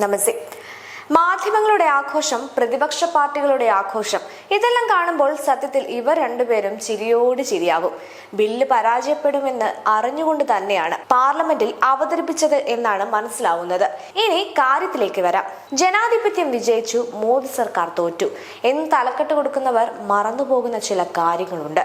നമസ്തേ. മാധ്യമങ്ങളുടെ ആഘോഷം, പ്രതിപക്ഷ പാർട്ടികളുടെ ആഘോഷം, ഇതെല്ലാം കാണുമ്പോൾ സത്യത്തിൽ ഇവർ രണ്ടുപേരും ചിരിയോട് ചിരിയാവും. ബില്ല് പരാജയപ്പെടുമെന്ന് അറിഞ്ഞുകൊണ്ട് തന്നെയാണ് പാർലമെന്റിൽ അവതരിപ്പിച്ചത് എന്നാണ് മനസ്സിലാവുന്നത്. ഇനി കാര്യത്തിലേക്ക് വരാം. ജനാധിപത്യം വിജയിച്ചു, മോദി സർക്കാർ തോറ്റു എന്ന് തലക്കെട്ട് കൊടുക്കുന്നവർ മറന്നുപോകുന്ന ചില കാര്യങ്ങളുണ്ട്.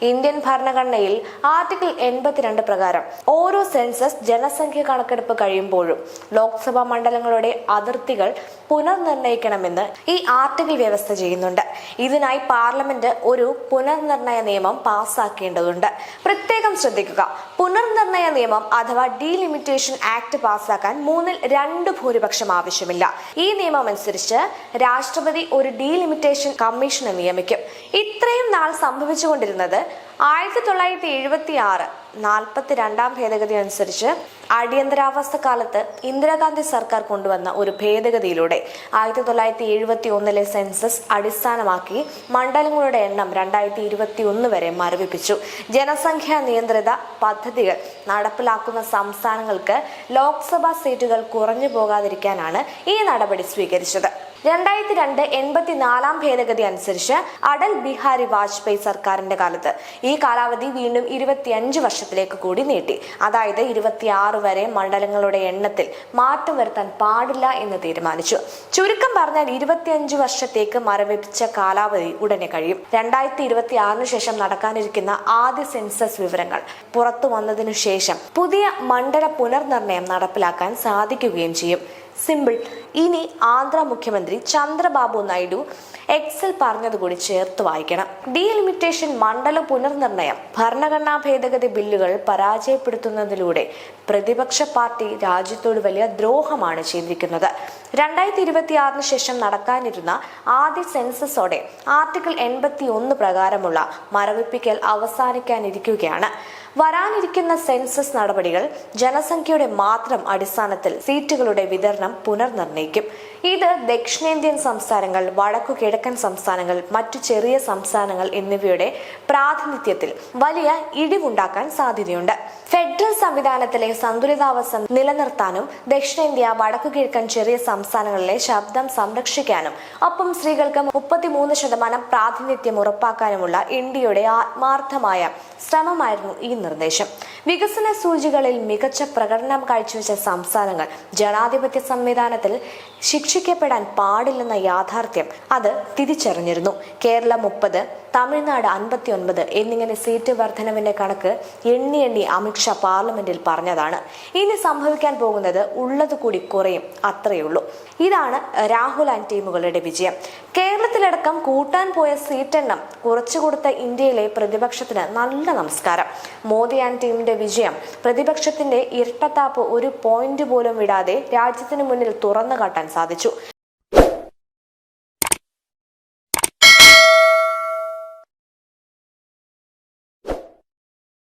ഇന്ത്യൻ ഭരണഘടനയിൽ ആർട്ടിക്കിൾ 82 പ്രകാരം ഓരോ സെൻസസ് ജനസംഖ്യ കണക്കെടുപ്പ് കഴിയുമ്പോഴും ലോക്സഭാ മണ്ഡലങ്ങളുടെ അതിർത്തികൾ പുനർനിർണയിക്കണമെന്ന് ഈ ആർട്ടിക്കിൾ വ്യവസ്ഥ ചെയ്യുന്നുണ്ട്. ഇതിനായി പാർലമെന്റ് ഒരു പുനർനിർണയ നിയമം പാസ്സാക്കേണ്ടതുണ്ട്. പ്രത്യേകം ശ്രദ്ധിക്കുക, പുനർനിർണയ നിയമം അഥവാ ഡീലിമിറ്റേഷൻ ആക്ട് പാസ്സാക്കാൻ 2/3 ഭൂരിപക്ഷം ആവശ്യമില്ല. ഈ നിയമം അനുസരിച്ച് രാഷ്ട്രപതി ഒരു ഡീലിമിറ്റേഷൻ കമ്മീഷനെ നിയമിക്കും. ഇത്രയും നാൾ സംഭവിച്ചുകൊണ്ടിരുന്നത് 1976 42 ഭേദഗതി അനുസരിച്ച് അടിയന്തരാവസ്ഥ കാലത്ത് ഇന്ദിരാഗാന്ധി സർക്കാർ കൊണ്ടുവന്ന ഒരു ഭേദഗതിയിലൂടെ 1971 സെൻസസ് അടിസ്ഥാനമാക്കി മണ്ഡലങ്ങളുടെ എണ്ണം 2021 വരെ മരവിപ്പിച്ചു. ജനസംഖ്യാ നിയന്ത്രിത പദ്ധതികൾ നടപ്പിലാക്കുന്ന സംസ്ഥാനങ്ങൾക്ക് ലോക്സഭാ സീറ്റുകൾ കുറഞ്ഞു പോകാതിരിക്കാനാണ് ഈ നടപടി സ്വീകരിച്ചത്. 2002 84 ഭേദഗതി അനുസരിച്ച് അടൽ ബിഹാരി വാജ്പേയി സർക്കാരിന്റെ കാലത്ത് ഈ കാലാവധി വീണ്ടും 25 വർഷത്തിലേക്ക് കൂടി നീട്ടി. അതായത് 26 വരെ മണ്ഡലങ്ങളുടെ എണ്ണത്തിൽ മാറ്റം വരുത്താൻ പാടില്ല എന്ന് തീരുമാനിച്ചു. ചുരുക്കം പറഞ്ഞാൽ 25 വർഷത്തേക്ക് മരവിപ്പിച്ച കാലാവധി ഉടനെ കഴിയും. 2026 ശേഷം നടക്കാനിരിക്കുന്ന ആദ്യ സെൻസസ് വിവരങ്ങൾ പുറത്തു വന്നതിനു ശേഷം പുതിയ മണ്ഡല പുനർനിർണയം നടപ്പിലാക്കാൻ സാധിക്കുകയും ചെയ്യും. സിമ്പിൾ. ഇനി ആന്ധ്ര മുഖ്യമന്ത്രി ചന്ദ്രബാബു നായിഡു എക്സിൽ പറഞ്ഞതുകൂടി ചേർത്ത് വായിക്കണം. ഡീലിമിറ്റേഷൻ മണ്ഡല പുനർനിർണയം ഭരണഘടനാ ഭേദഗതി ബില്ലുകൾ പരാജയപ്പെടുത്തുന്നതിലൂടെ പ്രതിപക്ഷ പാർട്ടി രാജ്യത്തോട് വലിയ ദ്രോഹമാണ് ചെയ്തിരിക്കുന്നത്. 2026 ശേഷം നടക്കാനിരുന്ന ആദ്യ സെൻസസോടെ ആർട്ടിക്കിൾ 81 പ്രകാരമുള്ള മരവിപ്പിക്കൽ അവസാനിക്കാനിരിക്കുകയാണ്. വരാനിരിക്കുന്ന സെൻസസ് നടപടികൾ ജനസംഖ്യയുടെ മാത്രം അടിസ്ഥാനത്തിൽ സീറ്റുകളുടെ വിതരണം പുനർനിർണയിക്കും. ഇത് ദക്ഷിണേന്ത്യൻ സംസ്ഥാനങ്ങൾ, വടക്കു കിഴക്കൻ സംസ്ഥാനങ്ങൾ, മറ്റു ചെറിയ സംസ്ഥാനങ്ങൾ എന്നിവയുടെ പ്രാതിനിധ്യത്തിൽ വലിയ ഇടിവുണ്ടാക്കാൻ സാധ്യതയുണ്ട്. ഫെഡറൽ സംവിധാനത്തിലെ സന്തുലിതാവസ്ഥ നിലനിർത്താനും ദക്ഷിണേന്ത്യ, വടക്കു കിഴക്കൻ ചെറിയ സംസ്ഥാനങ്ങളിലെ ശബ്ദം സംരക്ഷിക്കാനും ഒപ്പം സ്ത്രീകൾക്ക് 33% പ്രാതിനിധ്യം ഉറപ്പാക്കാനുമുള്ള ഇന്ത്യയുടെ ആത്മാർത്ഥമായ ശ്രമമായിരുന്നു ഈ നിർദ്ദേശം. വികസന സൂചികളിൽ മികച്ച പ്രകടനം കാഴ്ചവെച്ച സംസ്ഥാനങ്ങൾ ജനാധിപത്യ സംവിധാനത്തിൽ ശിക്ഷിക്കപ്പെടാൻ പാടില്ലെന്ന യാഥാർത്ഥ്യം അത് തിരിച്ചറിഞ്ഞിരുന്നു. കേരളം 30, തമിഴ്നാട് 59 എന്നിങ്ങനെ സീറ്റ് വർധനവിന്റെ കണക്ക് എണ്ണി അമിത്ഷാ പാർലമെന്റിൽ പറഞ്ഞതാണ്. ഇനി സംഭവിക്കാൻ പോകുന്നത് ഉള്ളത് കൂടി കുറയും, അത്രയുള്ളൂ. ഇതാണ് രാഹുൽ ആൻഡ് ടീമുകളുടെ വിജയം. കേരളത്തിലടക്കം കൂട്ടാൻ പോയ സീറ്റെണ്ണം കുറച്ചുകൊടുത്ത ഇന്ത്യയിലെ പ്രതിപക്ഷത്തിന് നല്ല നമസ്കാരം. മോദി ആൻഡ് ടീമിന്റെ വിജയം പ്രതിപക്ഷത്തിന്റെ ഇരട്ടത്താപ്പ് ഒരു പോയിന്റ് പോലും വിടാതെ രാജ്യത്തിന് മുന്നിൽ തുറന്നു കാട്ടാൻ സാധിച്ചു.